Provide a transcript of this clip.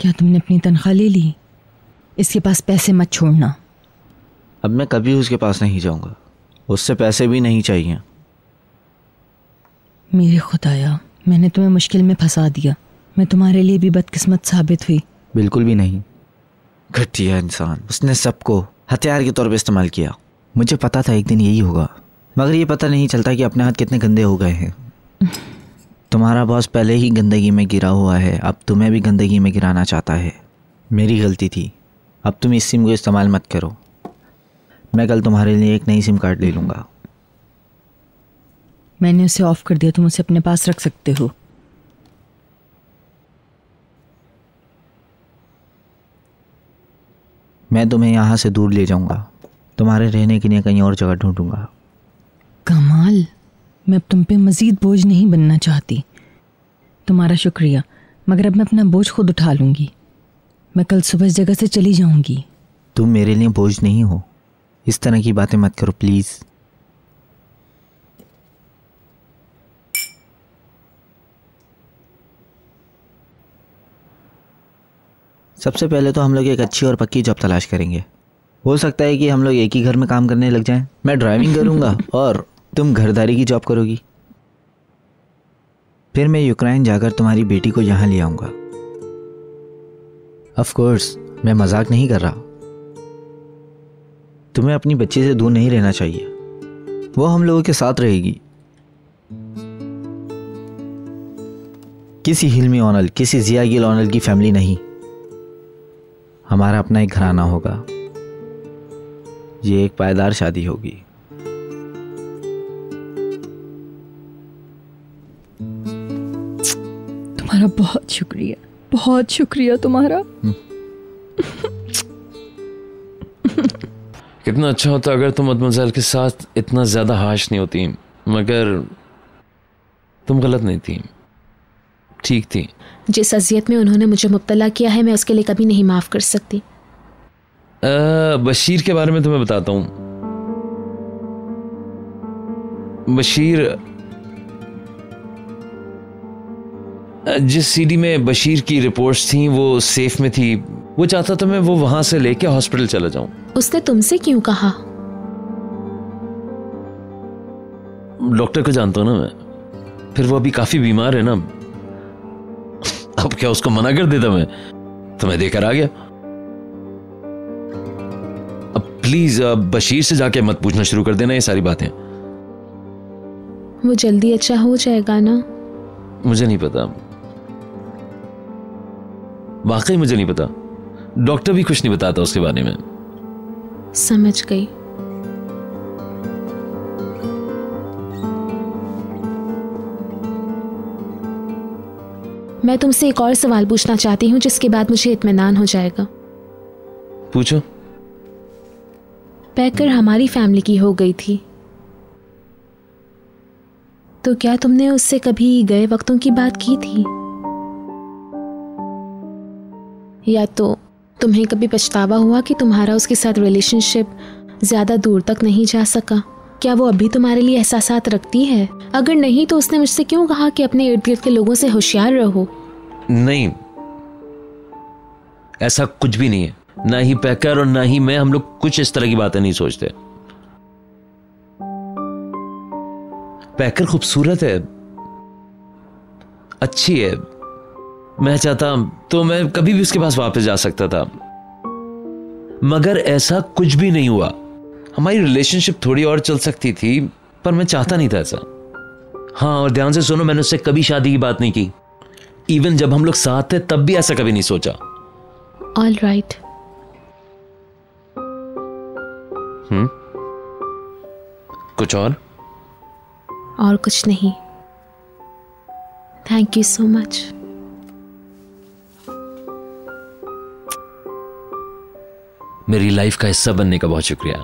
क्या तुमने अपनी तनख्वाह ले ली? इसके पास पैसे मत छोड़ना। अब मैं कभी उसके पास नहीं जाऊंगा, उससे पैसे भी नहीं चाहिए। मेरे खुदाया, मैंने तुम्हें मुश्किल में फंसा दिया। मैं तुम्हारे लिए भी बदकिस्मत साबित हुई। बिल्कुल भी नहीं। घटिया इंसान, उसने सबको हथियार के तौर पे इस्तेमाल किया। मुझे पता था एक दिन यही होगा, मगर ये पता नहीं चलता कि अपने हाथ कितने गंदे हो गए हैं। तुम्हारा बॉस पहले ही गंदगी में गिरा हुआ है, अब तुम्हें भी गंदगी में गिराना चाहता है। मेरी गलती थी, अब तुम इस सिम को इस्तेमाल मत करो। मैं कल तुम्हारे लिए एक नई सिम कार्ड ले लूँगा। मैंने उसे ऑफ कर दिया, तुम उसे अपने पास रख सकते हो। मैं तुम्हें यहाँ से दूर ले जाऊँगा, तुम्हारे रहने के लिए कहीं और जगह ढूंढूंगा। कमाल, मैं अब तुम पे मज़ीद बोझ नहीं बनना चाहती। तुम्हारा शुक्रिया, मगर अब मैं अपना बोझ खुद उठा लूँगी। मैं कल सुबह इस जगह से चली जाऊँगी। तुम मेरे लिए बोझ नहीं हो, इस तरह की बातें मत करो प्लीज़। सबसे पहले तो हम लोग एक अच्छी और पक्की जॉब तलाश करेंगे। हो सकता है कि हम लोग एक ही घर में काम करने लग जाएं। मैं ड्राइविंग करूँगा और तुम घरदारी की जॉब करोगी। फिर मैं यूक्रेन जाकर तुम्हारी बेटी को यहाँ ले आऊँगा। ऑफ कोर्स, मैं मजाक नहीं कर रहा। तुम्हें अपनी बच्ची से दूर नहीं रहना चाहिए, वो हम लोगों के साथ रहेगी। किसी हिल्मी ओनल, किसी जिया गिल ओनल की फैमिली नहीं। हमारा अपना एक घराना होगा। ये एक पायदार शादी होगी। तुम्हारा बहुत शुक्रिया, बहुत शुक्रिया तुम्हारा। कितना अच्छा होता अगर तुम मदमज़ेल के साथ इतना ज़्यादा हाश नहीं होती, मगर तुम गलत नहीं थी, ठीक थी। जिस अजियत में उन्होंने मुझे मुब्तला किया है, मैं उसके लिए कभी नहीं माफ़ कर सकती। बशीर के बारे में तुम्हें बताता हूँ। बशीर, जिस सीडी में बशीर की रिपोर्ट्स थी वो सेफ में थी। वो चाहता था मैं वो वहां से लेके हॉस्पिटल चला जाऊं। उसने तुमसे क्यों कहा? डॉक्टर को जानता हूं ना मैं, फिर वो अभी काफी बीमार है ना। अब क्या उसको मना कर देता मैं? तो मैं देकर आ गया। अब प्लीज बशीर से जाके मत पूछना शुरू कर देना ये सारी बातें। वो जल्दी अच्छा हो जाएगा ना? मुझे नहीं पता, वाकई मुझे नहीं पता। डॉक्टर भी कुछ नहीं बताता उसके बारे में। समझ गई। मैं तुमसे एक और सवाल पूछना चाहती हूँ जिसके बाद मुझे इत्मीनान हो जाएगा। पूछो। पैकर हमारी फैमिली की हो गई थी, तो क्या तुमने उससे कभी गए वक्तों की बात की थी? या तो तुम्हें कभी पछतावा हुआ कि तुम्हारा उसके साथ रिलेशनशिप ज्यादा दूर तक नहीं जा सका? क्या वो अभी तुम्हारे लिए एहसासात रखती है? अगर नहीं तो उसने मुझसे क्यों कहा कि अपने इर्द गिर्द के लोगों से होशियार रहो? नहीं, ऐसा कुछ भी नहीं है। ना ही पैकर और ना ही मैं, हम लोग कुछ इस तरह की बातें नहीं सोचते। पैकर खूबसूरत है, अच्छी है। मैं चाहता तो मैं कभी भी उसके पास वापस जा सकता था, मगर ऐसा कुछ भी नहीं हुआ। हमारी रिलेशनशिप थोड़ी और चल सकती थी, पर मैं चाहता नहीं था ऐसा। हाँ, और ध्यान से सुनो, मैंने उससे कभी शादी की बात नहीं की। इवन जब हम लोग साथ थे तब भी ऐसा कभी नहीं सोचा। All right. कुछ और कुछ नहीं। Thank you so much. मेरी लाइफ का हिस्सा बनने का बहुत शुक्रिया।